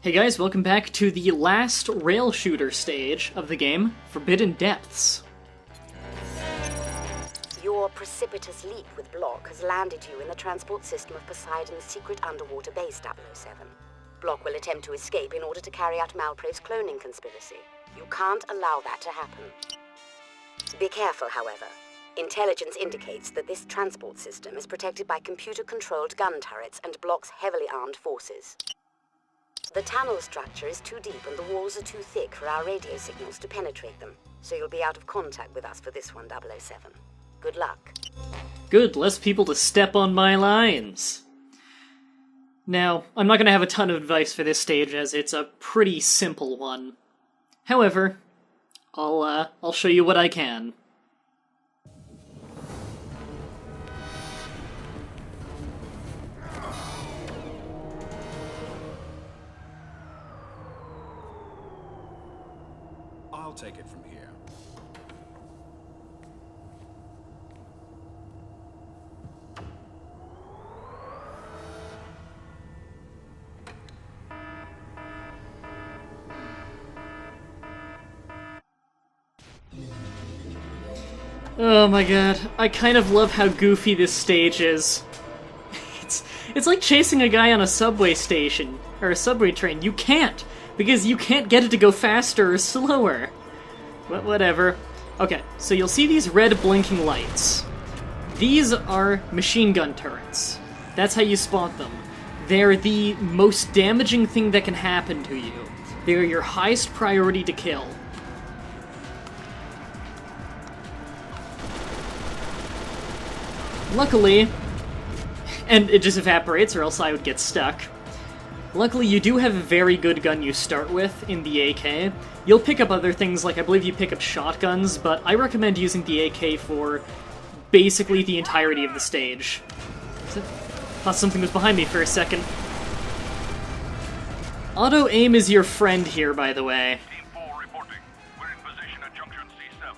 Hey guys, welcome back to the last rail shooter stage of the game, Forbidden Depths. Your precipitous leap with Block has landed you in the transport system of Poseidon's secret underwater base 007. Block will attempt to escape in order to carry out Malpro's cloning conspiracy. You can't allow that to happen. Be careful, however. Intelligence indicates that this transport system is protected by computer-controlled gun turrets and Block's heavily armed forces. The tunnel structure is too deep and the walls are too thick for our radio signals to penetrate them, so you'll be out of contact with us for this one, 007. Good luck. Good, less people to step on my lines. Now, I'm not going to have a ton of advice for this stage as it's a pretty simple one. However, I'll show you what I can. I'll take it from here. Oh my god, I kind of love how goofy this stage is. It's like chasing a guy on a subway station, or a subway train. You can't, because you can't get it to go faster or slower. But whatever. Okay, so you'll see these red blinking lights. These are machine gun turrets. That's how you spot them. They're the most damaging thing that can happen to you. They're your highest priority to kill. Luckily, and it just evaporates or else I would get stuck. Luckily, you do have a very good gun you start with in the AK. You'll pick up other things, like I believe you pick up shotguns, but I recommend using the AK for basically the entirety of the stage. Thought something was behind me for a second. Auto-aim is your friend here, by the way. Team 4 reporting. We're in position at junction C7.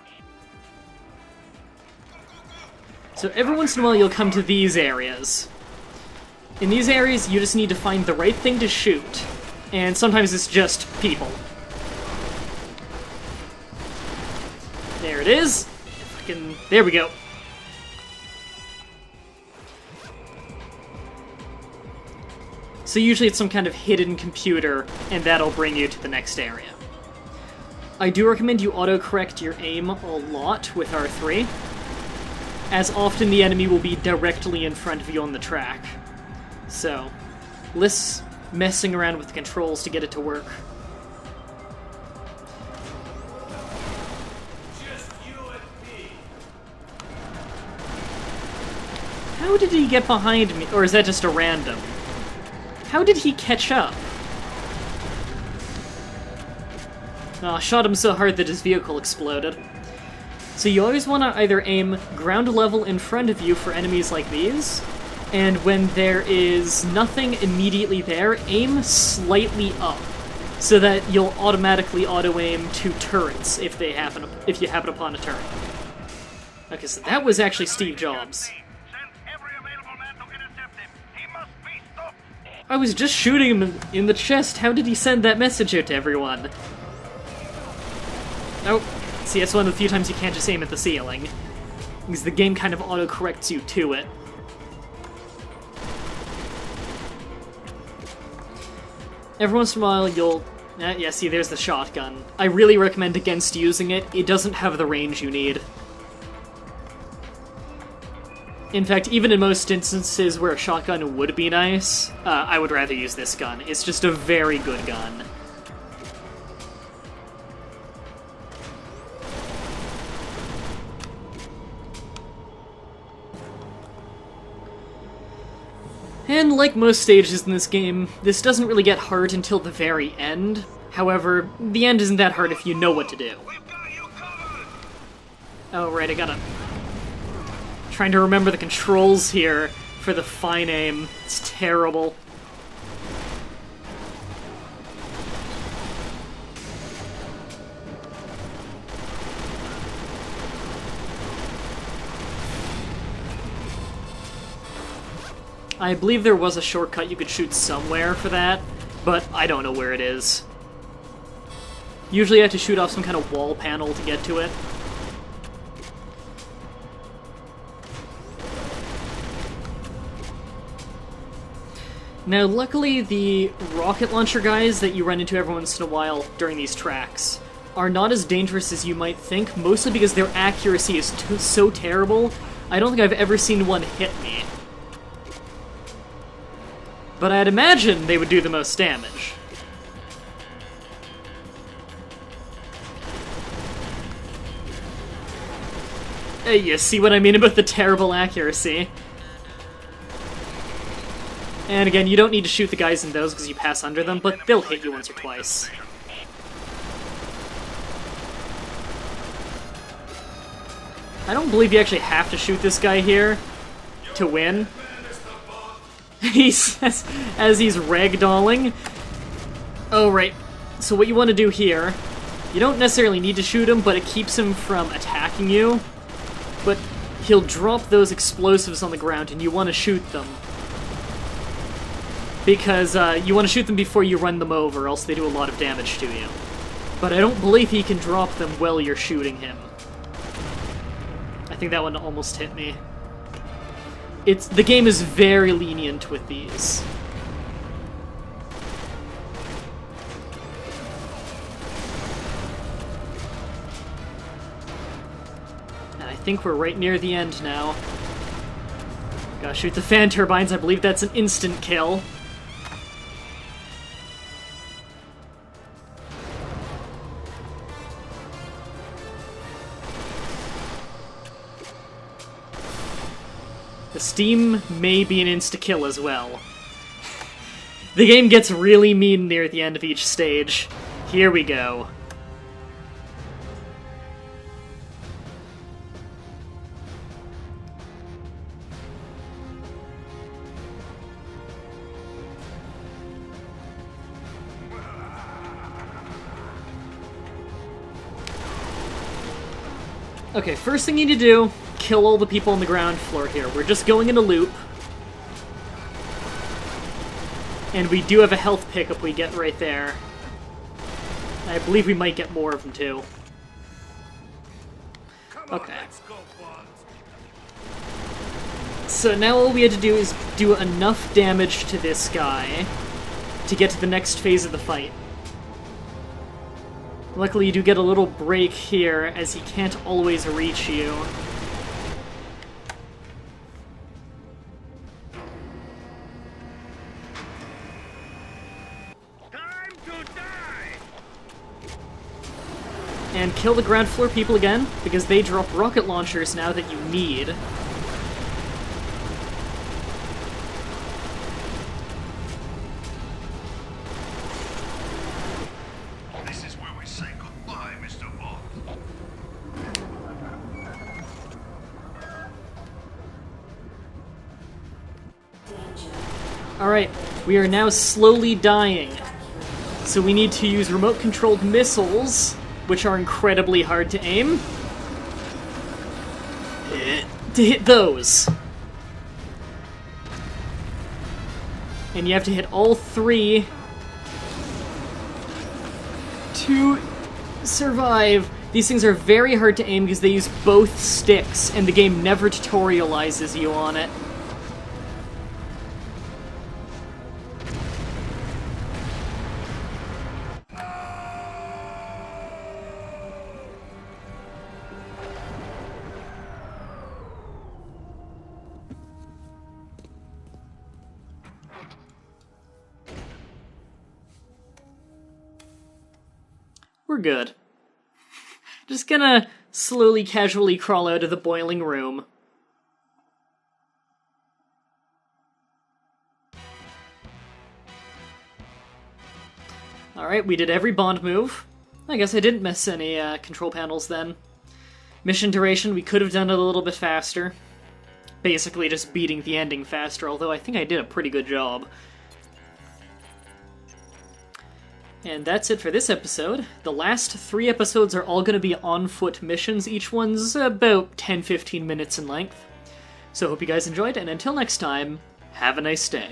So every once in a while you'll come to these areas. In these areas, you just need to find the right thing to shoot. And sometimes it's just people. There it is. There we go. So usually it's some kind of hidden computer, and that'll bring you to the next area. I do recommend you autocorrect your aim a lot with R3, as often the enemy will be directly in front of you on the track. So, less messing around with the controls to get it to work. Just you and me. How did he get behind me? Or is that just a random? How did he catch up? Oh, shot him so hard that his vehicle exploded. So you always want to either aim ground level in front of you for enemies like these, and when there is nothing immediately there, aim slightly up, so that you'll automatically auto-aim to turrets if you happen upon a turret. Okay, so that was actually Steve Jobs. Send every available man to intercept him. He must be stopped. I was just shooting him in the chest. How did he send that message out to everyone? Oh, see, that's one of the few times you can't just aim at the ceiling, because the game kind of auto-corrects you to it. Every once in a while, you'll... yeah, see, there's the shotgun. I really recommend against using it. It doesn't have the range you need. In fact, even in most instances where a shotgun would be nice, I would rather use this gun. It's just a very good gun. And like most stages in this game, this doesn't really get hard until the very end. However, the end isn't that hard if you know what to do. We've got you covered. Oh right, I gotta... Trying to remember the controls here for the fine aim. It's terrible. I believe there was a shortcut you could shoot somewhere for that, but I don't know where it is. Usually I have to shoot off some kind of wall panel to get to it. Now, luckily, the rocket launcher guys that you run into every once in a while during these tracks are not as dangerous as you might think, mostly because their accuracy is so terrible. I don't think I've ever seen one hit me. But I'd imagine they would do the most damage. Hey, you see what I mean about the terrible accuracy? And again, you don't need to shoot the guys in those because you pass under them, but they'll hit you once or twice. I don't believe you actually have to shoot this guy here to win. He says, as he's ragdolling. Oh, right. So what you want to do here, you don't necessarily need to shoot him, but it keeps him from attacking you. But he'll drop those explosives on the ground, and you want to shoot them. Because you want to shoot them before you run them over, else they do a lot of damage to you. But I don't believe he can drop them while you're shooting him. I think that one almost hit me. The game is very lenient with these. And I think we're right near the end now. Gotta shoot the fan turbines, I believe that's an instant kill. The steam may be an insta-kill as well. The game gets really mean near the end of each stage. Here we go. Okay, first thing you need to do, kill all the people on the ground floor here. We're just going in a loop. And we do have a health pickup we get right there. I believe we might get more of them too. Okay. So now all we had to do is do enough damage to this guy to get to the next phase of the fight. Luckily, you do get a little break here, as he can't always reach you. Time to die! And kill the ground floor people again, because they drop rocket launchers now that you need. This is where we say goodbye, Mr. Bond. Alright, we are now slowly dying. So we need to use remote-controlled missiles, which are incredibly hard to aim, to hit those. And you have to hit all three to survive. These things are very hard to aim because they use both sticks, and the game never tutorializes you on it. We're good. Just gonna slowly, casually crawl out of the boiling room. Alright, we did every Bond move. I guess I didn't miss any control panels then. Mission duration, we could have done it a little bit faster. Basically just beating the ending faster, although I think I did a pretty good job. And that's it for this episode. The last 3 episodes are all going to be on-foot missions. Each one's about 10-15 minutes in length. So hope you guys enjoyed, and until next time, have a nice day.